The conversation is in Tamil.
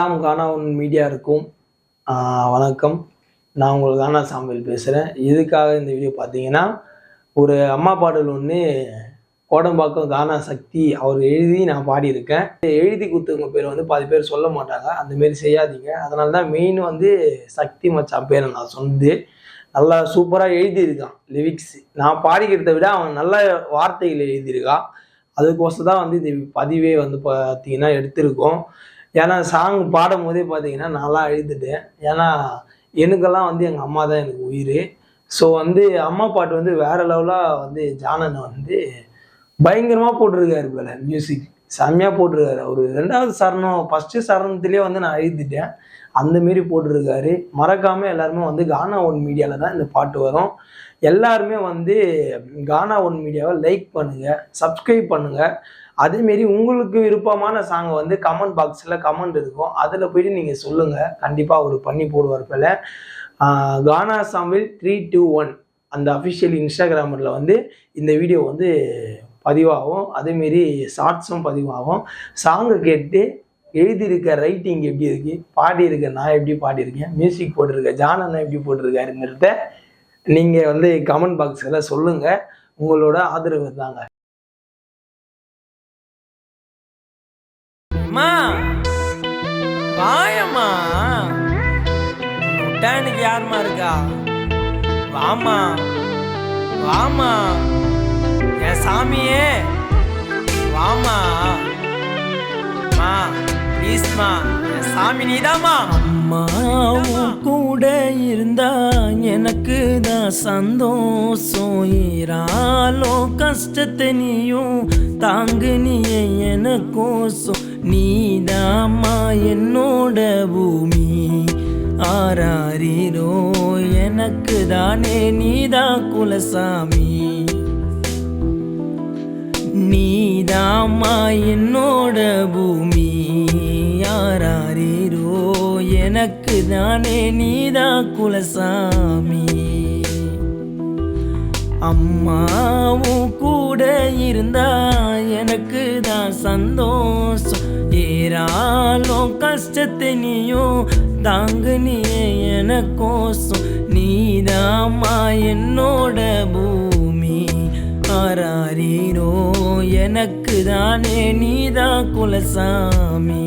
எல்லாம் கானா ஒன் மீடியா இருக்கும். வணக்கம். நான் உங்களுக்கு கானா சாமுவேல் பேசுகிறேன். எதுக்காக இந்த வீடியோ பார்த்தீங்கன்னா, ஒரு அம்மா பாடல் ஒன்று கோடம்பாக்கம் கானா சக்தி அவர் எழுதி நான் பாடியிருக்கேன். எழுதி கொடுத்தவங்க பேர் வந்து பாதி பேர் சொல்ல மாட்டாங்க. அந்தமாரி செய்யாதீங்க. அதனால தான் மெயின் வந்து சக்தி மச்சான் பேரை நான் சொன்னது. நல்லா சூப்பராக எழுதியிருக்கான் லிரிக்ஸ். நான் பாடிக்கிறத விட அவன் நல்ல வார்த்தைகள் எழுதியிருக்கான். அதுக்கோசம் தான் வந்து இந்த பதிவே வந்து பார்த்தீங்கன்னா எடுத்திருக்கோம். ஏன்னா சாங் பாடும் போதே பார்த்தீங்கன்னா நான்லாம் அழுதுட்டேன். ஏன்னா எனக்கெல்லாம் வந்து எங்கள் அம்மா தான் எனக்கு உயிர். ஸோ வந்து அம்மா பாட்டு வந்து வேறு லெவலாக வந்து ஜானன் வந்து பயங்கரமாக போட்டிருக்காரு போல மியூசிக். செம்மையாக போட்டிருக்காரு. அவர் 2வது சரணம் ஃபஸ்ட்டு சரணத்துலேயே வந்து நான் அழுதுட்டேன். அந்தமாரி போட்டிருக்காரு. மறக்காமல் எல்லாருமே வந்து கானா ஒன் மீடியாவில் தான் இந்த பாட்டு வரும். எல்லாருமே வந்து கானா ஒன் மீடியாவை லைக் பண்ணுங்கள், சப்ஸ்கிரைப் பண்ணுங்கள். அதேமாரி உங்களுக்கு விருப்பமான சாங்கை வந்து கமெண்ட் பாக்ஸில் கமெண்ட் இருக்கும். அதில் போய்ட்டு நீங்கள் சொல்லுங்கள். கண்டிப்பாக அவர் பண்ணி போடுவார் போல. கானா சாமுவேல் 321 அந்த அஃபிஷியல் இன்ஸ்டாகிராமில் வந்து இந்த வீடியோ வந்து பதிவாகும். அதேமாரி ஷார்ட்ஸும் பதிவாகும். சாங்கை கேட்டு எழுதியிருக்க ரைட்டிங் எப்படி இருக்குது, பாடியிருக்க நான் எப்படி பாடியிருக்கேன், மியூசிக் போட்டிருக்க ஜானன் எப்படி போட்டிருக்காருங்கிறத நீங்கள் வந்து கமெண்ட் பாக்ஸில் சொல்லுங்கள். உங்களோட ஆதரவு தாங்க. அம்மா வாயம்மா, முட்டானுக்கு யாருமா இருக்கா? வாமா வாமா என் சாமியே, வாமா மா ப்ளீஸ்மா, என் சாமி நீதாமா. அம்மாவும் கூட இருந்தா எனக்கு தான் சந்தோஷம். ஈராலோ கஷ்டத்தை நீயும் தாங்கு நீயே எனக்கோசம். நீதாம்மா என்னோட பூமி. ஆராரிரோ எனக்கு தானே நீதான் குலசாமி. நீதாம்மா என்னோட பூமி. ஆராரிரோ எனக்கு தானே நீதான் குலசாமி. அம்மாவும் கூட இருந்தா எனக்கு தான் சந்தோஷம். ஏராளம் கஷ்டத்தை நீயும் தாங்கு நீயே எனக்கோசம். நீதாம்மா என்னோட பூமி. ஆராரிரோ எனக்கு தானே நீதான் குலசாமி.